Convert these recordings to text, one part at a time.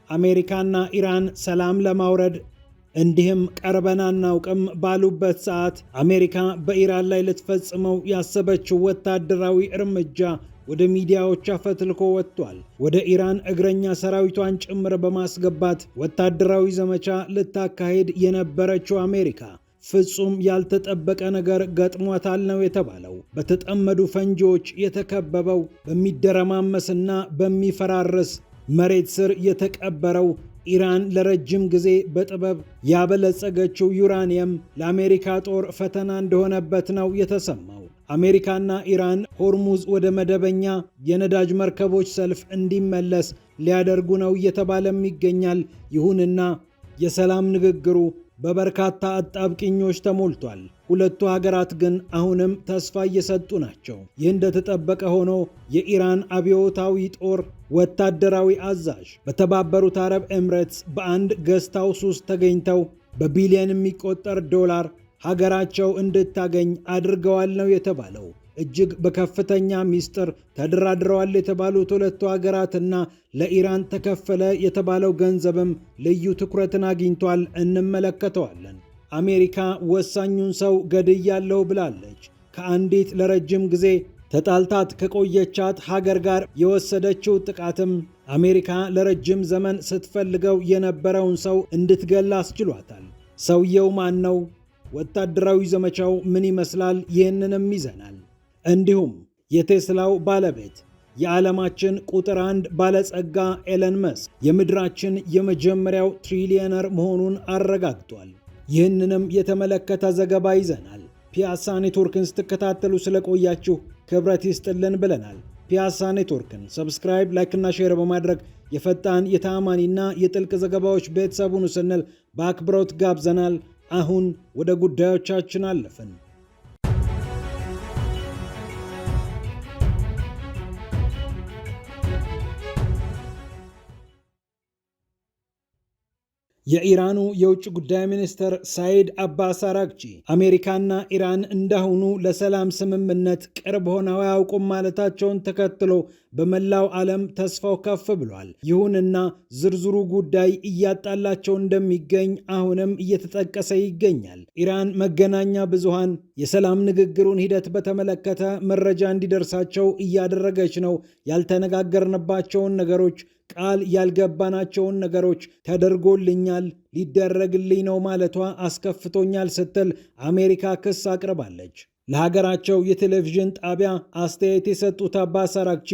አሜሪካና ኢራን ሰላም ለማውረድ እንዲህም ቀርበን አናውቅም ባሉበት ሰዓት አሜሪካ በኢራን ላይ ልትፈጽመው ያሰበችው ወታደራዊ እርምጃ ወደ ሚዲያዎች አፈትልኮ ወጥቷል። ወደ ኢራን እግረኛ ሰራዊቷን ጭምር በማስገባት ወታደራዊ ዘመቻ ልታካሄድ የነበረችው አሜሪካ ፍጹም ያልተጠበቀ ነገር ገጥሟታል ነው የተባለው። በተጠመዱ ፈንጂዎች የተከበበው በሚደረማመስና በሚፈራርስ መሬት ስር የተቀበረው ኢራን ለረጅም ጊዜ በጥበብ ያበለጸገችው ዩራኒየም ለአሜሪካ ጦር ፈተና እንደሆነበት ነው የተሰማው። አሜሪካና ኢራን ሆርሙዝ ወደ መደበኛ የነዳጅ መርከቦች ሰልፍ እንዲመለስ ሊያደርጉ ነው እየተባለም ይገኛል። ይሁንና የሰላም ንግግሩ በበርካታ አጣብቂኞች ተሞልቷል። ሁለቱ ሀገራት ግን አሁንም ተስፋ እየሰጡ ናቸው። ይህ እንደተጠበቀ ሆኖ የኢራን አብዮታዊ ጦር ወታደራዊ አዛዥ በተባበሩት አረብ ኤምሬትስ በአንድ ገስት ሃውስ ውስጥ ተገኝተው በቢሊዮን የሚቆጠር ዶላር ሀገራቸው እንድታገኝ አድርገዋል ነው የተባለው። እጅግ በከፍተኛ ሚስጥር ተደራድረዋል የተባሉት ሁለቱ ሀገራትና ለኢራን ተከፈለ የተባለው ገንዘብም ልዩ ትኩረትን አግኝቷል። እንመለከተዋለን። አሜሪካ ወሳኙን ሰው ገድያለሁ ብላለች። ከአንዲት ለረጅም ጊዜ ተጣልታት ከቆየቻት ሀገር ጋር የወሰደችው ጥቃትም አሜሪካ ለረጅም ዘመን ስትፈልገው የነበረውን ሰው እንድትገላ አስችሏታል። ሰውየው ማን ነው? ወታደራዊ ዘመቻው ምን ይመስላል? ይህንንም ይዘናል። እንዲሁም የቴስላው ባለቤት የዓለማችን ቁጥር 1 ባለጸጋ ኤለን መስክ የምድራችን የመጀመሪያው ትሪሊየነር መሆኑን አረጋግጧል። ይህንንም የተመለከተ ዘገባ ይዘናል። ፒያሳ ኔትወርክን ስትከታተሉ ስለቆያችሁ ክብረት ይስጥልን ብለናል። ፒያሳ ኔትወርክን ሰብስክራይብ፣ ላይክና ሼር በማድረግ የፈጣን የተአማኒና የጥልቅ ዘገባዎች ቤተሰቡን ስንል በአክብሮት ጋብዘናል። አሁን ወደ ጉዳዮቻችን አለፍን። የኢራኑ የውጭ ጉዳይ ሚኒስትር ሳይድ አባስ አራግቺ አሜሪካና ኢራን እንዳሁኑ ለሰላም ስምምነት ቅርብ ሆነው አያውቁም ማለታቸውን ተከትሎ በመላው ዓለም ተስፋው ከፍ ብሏል። ይሁንና ዝርዝሩ ጉዳይ እያጣላቸው እንደሚገኝ አሁንም እየተጠቀሰ ይገኛል። ኢራን መገናኛ ብዙሃን የሰላም ንግግሩን ሂደት በተመለከተ መረጃ እንዲደርሳቸው እያደረገች ነው። ያልተነጋገርንባቸውን ነገሮች፣ ቃል ያልገባናቸውን ነገሮች ተደርጎልኛል፣ ሊደረግልኝ ነው ማለቷ አስከፍቶኛል ስትል አሜሪካ ክስ አቅርባለች። ለሀገራቸው የቴሌቪዥን ጣቢያ አስተያየት የሰጡት አባስ አራግቺ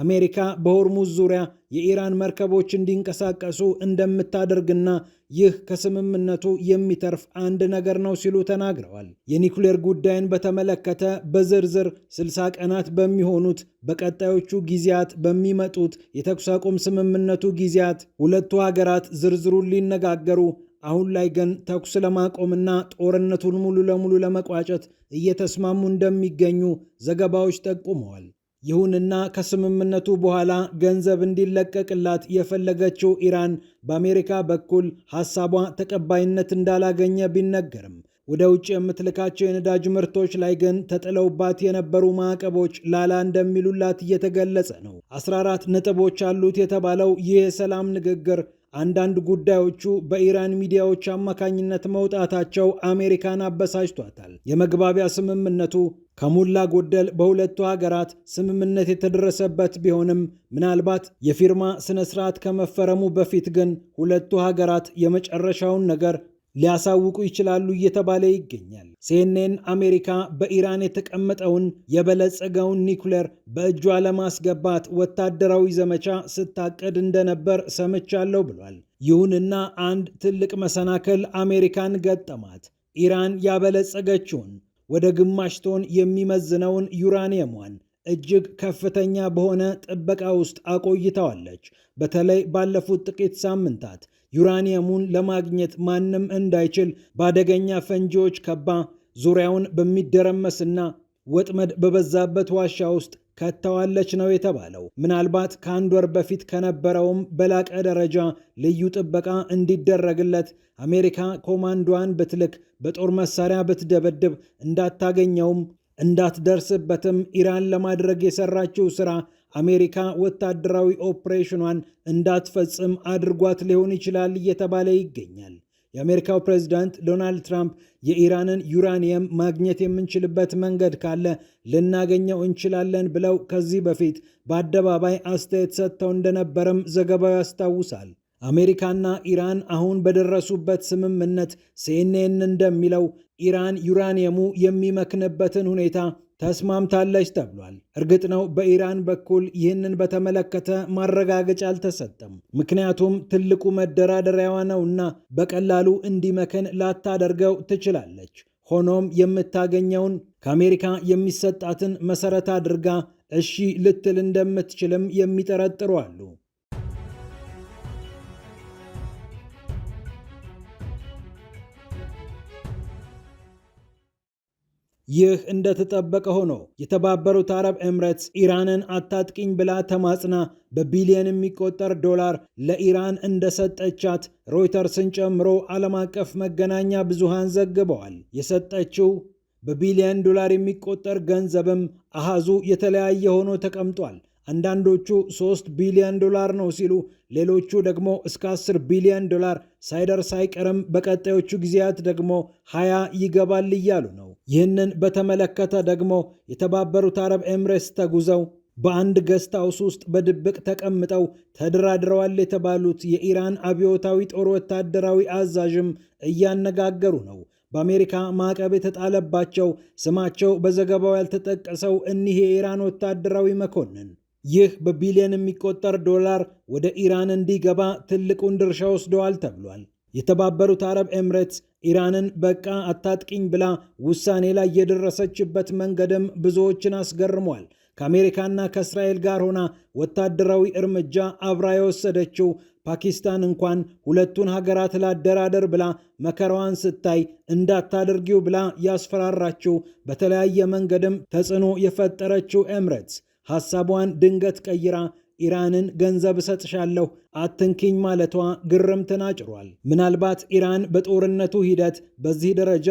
አሜሪካ በሆርሙዝ ዙሪያ የኢራን መርከቦች እንዲንቀሳቀሱ እንደምታደርግና ይህ ከስምምነቱ የሚተርፍ አንድ ነገር ነው ሲሉ ተናግረዋል። የኒኩሌር ጉዳይን በተመለከተ በዝርዝር 60 ቀናት በሚሆኑት በቀጣዮቹ ጊዜያት በሚመጡት የተኩስ አቁም ስምምነቱ ጊዜያት ሁለቱ ሀገራት ዝርዝሩን ሊነጋገሩ፣ አሁን ላይ ግን ተኩስ ለማቆምና ጦርነቱን ሙሉ ለሙሉ ለመቋጨት እየተስማሙ እንደሚገኙ ዘገባዎች ጠቁመዋል። ይሁንና ከስምምነቱ በኋላ ገንዘብ እንዲለቀቅላት የፈለገችው ኢራን በአሜሪካ በኩል ሐሳቧ ተቀባይነት እንዳላገኘ ቢነገርም ወደ ውጭ የምትልካቸው የነዳጅ ምርቶች ላይ ግን ተጥለውባት የነበሩ ማዕቀቦች ላላ እንደሚሉላት እየተገለጸ ነው። 14 ነጥቦች አሉት የተባለው ይህ የሰላም ንግግር አንዳንድ ጉዳዮቹ በኢራን ሚዲያዎች አማካኝነት መውጣታቸው አሜሪካን አበሳጭቷታል። የመግባቢያ ስምምነቱ ከሞላ ጎደል በሁለቱ ሀገራት ስምምነት የተደረሰበት ቢሆንም ምናልባት የፊርማ ስነ ስርዓት ከመፈረሙ በፊት ግን ሁለቱ ሀገራት የመጨረሻውን ነገር ሊያሳውቁ ይችላሉ እየተባለ ይገኛል። ሲኤንኤን አሜሪካ በኢራን የተቀመጠውን የበለጸገውን ኒኩሌር በእጇ ለማስገባት ወታደራዊ ዘመቻ ስታቀድ እንደነበር ሰምቻለሁ ብሏል። ይሁንና አንድ ትልቅ መሰናክል አሜሪካን ገጠማት። ኢራን ያበለጸገችውን ወደ ግማሽ ቶን የሚመዝነውን ዩራኒየሟን እጅግ ከፍተኛ በሆነ ጥበቃ ውስጥ አቆይተዋለች። በተለይ ባለፉት ጥቂት ሳምንታት ዩራኒየሙን ለማግኘት ማንም እንዳይችል በአደገኛ ፈንጂዎች ከባ ዙሪያውን በሚደረመስና ወጥመድ በበዛበት ዋሻ ውስጥ ከተዋለች ነው የተባለው። ምናልባት ከአንድ ወር በፊት ከነበረውም በላቀ ደረጃ ልዩ ጥበቃ እንዲደረግለት አሜሪካ ኮማንዶዋን ብትልክ በጦር መሳሪያ ብትደበድብ እንዳታገኘውም እንዳትደርስበትም ኢራን ለማድረግ የሰራችው ሥራ አሜሪካ ወታደራዊ ኦፕሬሽኗን እንዳትፈጽም አድርጓት ሊሆን ይችላል እየተባለ ይገኛል። የአሜሪካው ፕሬዝዳንት ዶናልድ ትራምፕ የኢራንን ዩራኒየም ማግኘት የምንችልበት መንገድ ካለ ልናገኘው እንችላለን ብለው ከዚህ በፊት በአደባባይ አስተያየት ሰጥተው እንደነበረም ዘገባው ያስታውሳል። አሜሪካና ኢራን አሁን በደረሱበት ስምምነት ሲኤንኤን እንደሚለው ኢራን ዩራኒየሙ የሚመክንበትን ሁኔታ ተስማምታለች ተብሏል። እርግጥ ነው በኢራን በኩል ይህንን በተመለከተ ማረጋገጫ አልተሰጠም። ምክንያቱም ትልቁ መደራደሪያዋ ነውና በቀላሉ እንዲመክን ላታደርገው ትችላለች። ሆኖም የምታገኘውን ከአሜሪካ የሚሰጣትን መሰረት አድርጋ እሺ ልትል እንደምትችልም የሚጠረጥሩ አሉ። ይህ እንደተጠበቀ ሆኖ የተባበሩት አረብ ኤምሬትስ ኢራንን አታጥቂኝ ብላ ተማጽና በቢሊዮን የሚቆጠር ዶላር ለኢራን እንደሰጠቻት ሮይተርስን ጨምሮ ዓለም አቀፍ መገናኛ ብዙሃን ዘግበዋል። የሰጠችው በቢሊዮን ዶላር የሚቆጠር ገንዘብም አሃዙ የተለያየ ሆኖ ተቀምጧል። አንዳንዶቹ 3 ቢሊዮን ዶላር ነው ሲሉ፣ ሌሎቹ ደግሞ እስከ 10 ቢሊዮን ዶላር ሳይደርስ አይቀርም፣ በቀጣዮቹ ጊዜያት ደግሞ 20 ይገባል እያሉ ነው። ይህንን በተመለከተ ደግሞ የተባበሩት አረብ ኤምሬትስ ተጉዘው በአንድ ገስት ሃውስ ውስጥ በድብቅ ተቀምጠው ተደራድረዋል የተባሉት የኢራን አብዮታዊ ጦር ወታደራዊ አዛዥም እያነጋገሩ ነው። በአሜሪካ ማዕቀብ የተጣለባቸው ስማቸው በዘገባው ያልተጠቀሰው እኒህ የኢራን ወታደራዊ መኮንን ይህ በቢሊዮን የሚቆጠር ዶላር ወደ ኢራን እንዲገባ ትልቁን ድርሻ ወስደዋል ተብሏል። የተባበሩት አረብ ኤምሬትስ ኢራንን በቃ አታጥቂኝ ብላ ውሳኔ ላይ የደረሰችበት መንገድም ብዙዎችን አስገርሟል። ከአሜሪካና ከእስራኤል ጋር ሆና ወታደራዊ እርምጃ አብራ የወሰደችው ፓኪስታን እንኳን ሁለቱን ሀገራት ላደራደር ብላ መከራዋን ስታይ እንዳታደርጊው ብላ ያስፈራራችው፣ በተለያየ መንገድም ተጽዕኖ የፈጠረችው ኤምሬትስ ሐሳቧን ድንገት ቀይራ ኢራንን ገንዘብ እሰጥሻለሁ አትንኪኝ ማለቷ ግርምትን አጭሯል። ምናልባት ኢራን በጦርነቱ ሂደት በዚህ ደረጃ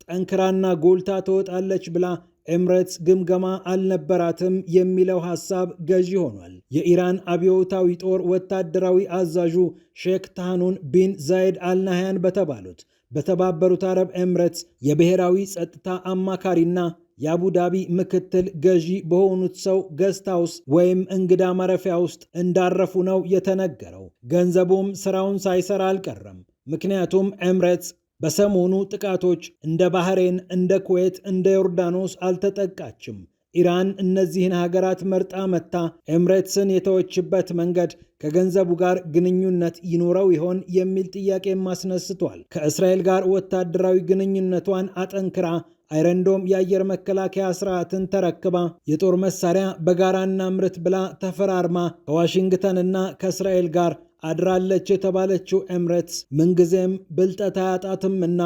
ጠንክራና ጎልታ ትወጣለች ብላ ኤምሬትስ ግምገማ አልነበራትም የሚለው ሐሳብ ገዢ ሆኗል። የኢራን አብዮታዊ ጦር ወታደራዊ አዛዡ ሼክ ታህኑን ቢን ዛይድ አልናህያን በተባሉት በተባበሩት አረብ ኤምሬትስ የብሔራዊ ጸጥታ አማካሪና የአቡዳቢ ምክትል ገዢ በሆኑት ሰው ገስት ሃውስ ወይም እንግዳ ማረፊያ ውስጥ እንዳረፉ ነው የተነገረው። ገንዘቡም ስራውን ሳይሰራ አልቀረም። ምክንያቱም ኤምሬትስ በሰሞኑ ጥቃቶች እንደ ባህሬን፣ እንደ ኩዌት፣ እንደ ዮርዳኖስ አልተጠቃችም። ኢራን እነዚህን ሀገራት መርጣ መታ ኤምሬትስን የተወችበት መንገድ ከገንዘቡ ጋር ግንኙነት ይኖረው ይሆን የሚል ጥያቄም አስነስቷል። ከእስራኤል ጋር ወታደራዊ ግንኙነቷን አጠንክራ አይረንዶም የአየር መከላከያ ስርዓትን ተረክባ የጦር መሳሪያ በጋራና ምርት ብላ ተፈራርማ ከዋሽንግተንና ከእስራኤል ጋር አድራለች የተባለችው ኤምሬትስ ምንጊዜም ብልጠት አያጣትምና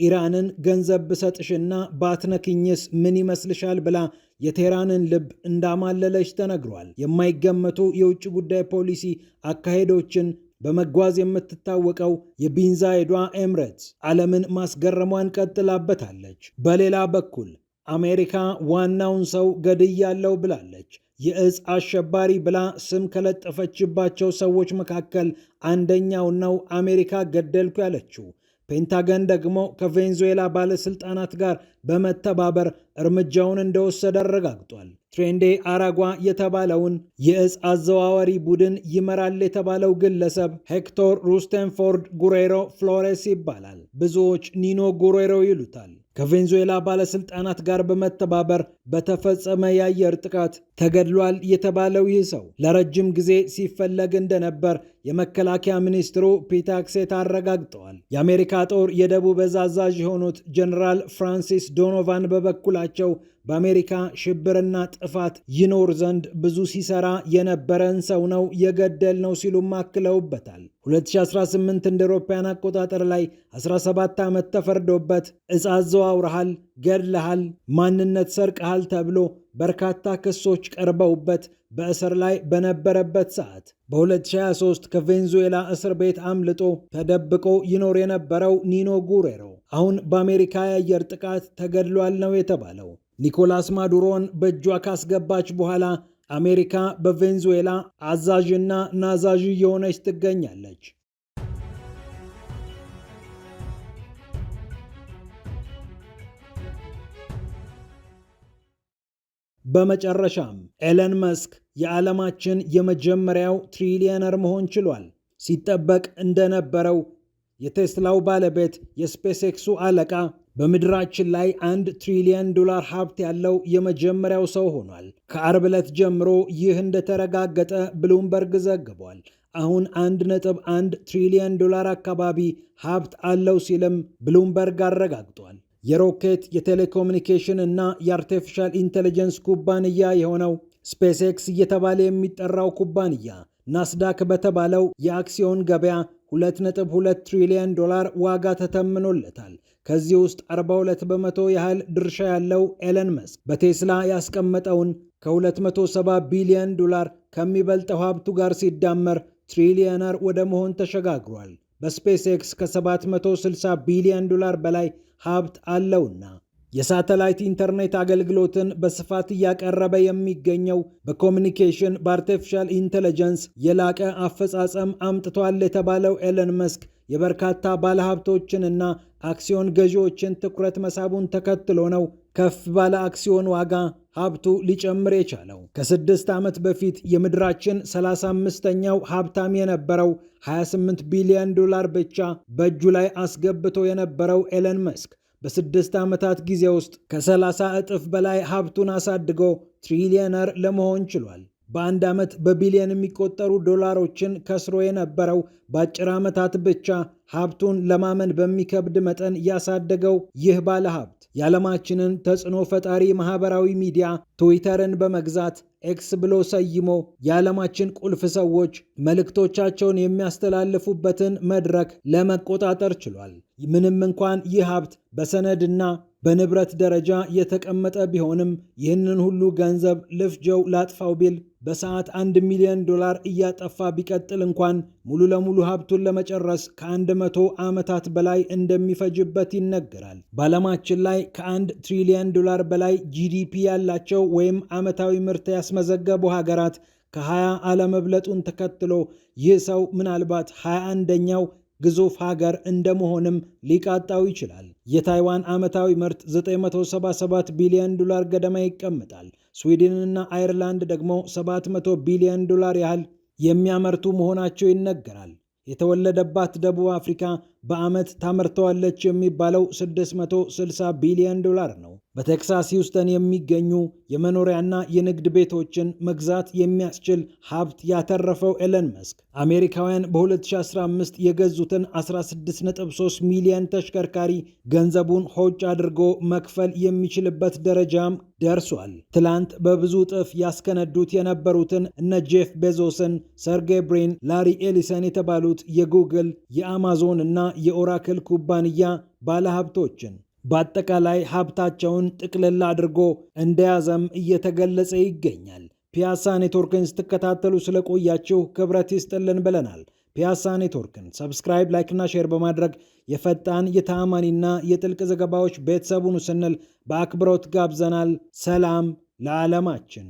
ኢራንን ገንዘብ ብሰጥሽና ባትነክኝስ ምን ይመስልሻል ብላ የቴህራንን ልብ እንዳማለለች ተነግሯል። የማይገመቱ የውጭ ጉዳይ ፖሊሲ አካሄዶችን በመጓዝ የምትታወቀው የቢን ዛይዷ ኤምሬትስ ዓለምን ማስገረሟን ቀጥላበታለች። በሌላ በኩል አሜሪካ ዋናውን ሰው ገድያለው ብላለች። የእጽ አሸባሪ ብላ ስም ከለጠፈችባቸው ሰዎች መካከል አንደኛው ነው አሜሪካ ገደልኩ ያለችው። ፔንታገን ደግሞ ከቬንዙዌላ ባለስልጣናት ጋር በመተባበር እርምጃውን እንደወሰደ አረጋግጧል። ትሬንዴ አራጓ የተባለውን የእጽ አዘዋዋሪ ቡድን ይመራል የተባለው ግለሰብ ሄክቶር ሩስተንፎርድ ጉሬሮ ፍሎሬስ ይባላል። ብዙዎች ኒኖ ጉሬሮ ይሉታል። ከቬንዙዌላ ባለስልጣናት ጋር በመተባበር በተፈጸመ የአየር ጥቃት ተገድሏል የተባለው ይህ ሰው ለረጅም ጊዜ ሲፈለግ እንደነበር የመከላከያ ሚኒስትሩ ፒት ሄግሴት አረጋግጠዋል። የአሜሪካ ጦር የደቡብ እዝ አዛዥ የሆኑት ጀነራል ፍራንሲስ ዶኖቫን በበኩላቸው በአሜሪካ ሽብርና ጥፋት ይኖር ዘንድ ብዙ ሲሰራ የነበረን ሰው ነው የገደል ነው ሲሉም አክለውበታል። 2018 እንደ አውሮፓውያን አቆጣጠር ላይ 17 ዓመት ተፈርዶበት እጽ አዘዋውረሃል፣ ገድለሃል፣ ማንነት ሰርቀሃል ተብሎ በርካታ ክሶች ቀርበውበት በእስር ላይ በነበረበት ሰዓት በ2023 ከቬንዙዌላ እስር ቤት አምልጦ ተደብቆ ይኖር የነበረው ኒኖ ጉሬሮ አሁን በአሜሪካ የአየር ጥቃት ተገድሏል ነው የተባለው። ኒኮላስ ማዱሮን በእጇ ካስገባች በኋላ አሜሪካ በቬንዙዌላ አዛዥና ናዛዥ እየሆነች ትገኛለች። በመጨረሻም ኤለን መስክ የዓለማችን የመጀመሪያው ትሪሊየነር መሆን ችሏል። ሲጠበቅ እንደነበረው የቴስላው ባለቤት የስፔስ ኤክሱ አለቃ በምድራችን ላይ $1 ትሪሊየን ሀብት ያለው የመጀመሪያው ሰው ሆኗል። ከአርብ ዕለት ጀምሮ ይህ እንደተረጋገጠ ብሉምበርግ ዘግቧል። አሁን $1.1 ትሪሊየን አካባቢ ሀብት አለው ሲልም ብሉምበርግ አረጋግጧል። የሮኬት የቴሌኮሙኒኬሽን እና የአርቲፊሻል ኢንቴሊጀንስ ኩባንያ የሆነው ስፔስ ኤክስ እየተባለ የሚጠራው ኩባንያ ናስዳክ በተባለው የአክሲዮን ገበያ $2.2 ትሪሊየን ዋጋ ተተምኖለታል። ከዚህ ውስጥ 42 በመቶ ያህል ድርሻ ያለው ኤለን መስክ በቴስላ ያስቀመጠውን ከ270 ቢሊዮን ዶላር ከሚበልጠው ሀብቱ ጋር ሲዳመር ትሪሊየነር ወደ መሆን ተሸጋግሯል። በስፔስ ኤክስ ከ760 ቢሊዮን ዶላር በላይ ሀብት አለውና የሳተላይት ኢንተርኔት አገልግሎትን በስፋት እያቀረበ የሚገኘው በኮሚኒኬሽን በአርቲፊሻል ኢንተለጀንስ የላቀ አፈጻጸም አምጥቷል የተባለው ኤለን መስክ የበርካታ ባለሀብቶችንና አክሲዮን ገዢዎችን ትኩረት መሳቡን ተከትሎ ነው ከፍ ባለ አክሲዮን ዋጋ ሀብቱ ሊጨምር የቻለው። ከ6 ዓመት በፊት የምድራችን 35ኛው ሀብታም የነበረው $28 ቢሊዮን ብቻ በእጁ ላይ አስገብቶ የነበረው ኤለን መስክ በ6 ዓመታት ጊዜ ውስጥ ከ30 እጥፍ በላይ ሀብቱን አሳድጎ ትሪሊየነር ለመሆን ችሏል። በአንድ ዓመት በቢሊዮን የሚቆጠሩ ዶላሮችን ከስሮ የነበረው በአጭር ዓመታት ብቻ ሀብቱን ለማመን በሚከብድ መጠን ያሳደገው ይህ ባለ ሀብት የዓለማችንን ተጽዕኖ ፈጣሪ ማህበራዊ ሚዲያ ትዊተርን በመግዛት ኤክስ ብሎ ሰይሞ የዓለማችን ቁልፍ ሰዎች መልእክቶቻቸውን የሚያስተላልፉበትን መድረክ ለመቆጣጠር ችሏል። ምንም እንኳን ይህ ሀብት በሰነድና በንብረት ደረጃ የተቀመጠ ቢሆንም ይህንን ሁሉ ገንዘብ ልፍጀው ላጥፋው ቢል በሰዓት $1 ሚሊዮን እያጠፋ ቢቀጥል እንኳን ሙሉ ለሙሉ ሀብቱን ለመጨረስ ከ100 ዓመታት በላይ እንደሚፈጅበት ይነገራል። በዓለማችን ላይ ከ1 ትሪሊየን በላይ ጂዲፒ ያላቸው ወይም ዓመታዊ ምርት ያስመዘገቡ ሀገራት ከ20 አለመብለጡን ተከትሎ ይህ ሰው ምናልባት 21ኛው ግዙፍ ሀገር እንደመሆንም ሊቃጣው ይችላል። የታይዋን ዓመታዊ ምርት $977 ቢሊዮን ገደማ ይቀመጣል። ስዊድንና አየርላንድ ደግሞ $700 ቢሊዮን ያህል የሚያመርቱ መሆናቸው ይነገራል። የተወለደባት ደቡብ አፍሪካ በዓመት ታመርተዋለች የሚባለው $660 ቢሊዮን ነው። በቴክሳስ ሂውስተን የሚገኙ የመኖሪያና የንግድ ቤቶችን መግዛት የሚያስችል ሀብት ያተረፈው ኤለን መስክ አሜሪካውያን በ2015 የገዙትን 16.3 ሚሊዮን ተሽከርካሪ ገንዘቡን ሆጭ አድርጎ መክፈል የሚችልበት ደረጃም ደርሷል። ትላንት በብዙ እጥፍ ያስከነዱት የነበሩትን እነ ጄፍ ቤዞስን፣ ሰርጌይ ብሪን፣ ላሪ ኤሊሰን የተባሉት የጉግል የአማዞን እና የኦራክል ኩባንያ ባለሀብቶችን በአጠቃላይ ሀብታቸውን ጥቅልል አድርጎ እንደያዘም እየተገለጸ ይገኛል። ፒያሳ ኔትወርክን ስትከታተሉ ስለቆያችሁ ክብረት ይስጥልን ብለናል። ፒያሳ ኔትወርክን ሰብስክራይብ፣ ላይክና ሼር በማድረግ የፈጣን የተአማኒና የጥልቅ ዘገባዎች ቤተሰቡን ስንል በአክብሮት ጋብዘናል። ሰላም ለዓለማችን።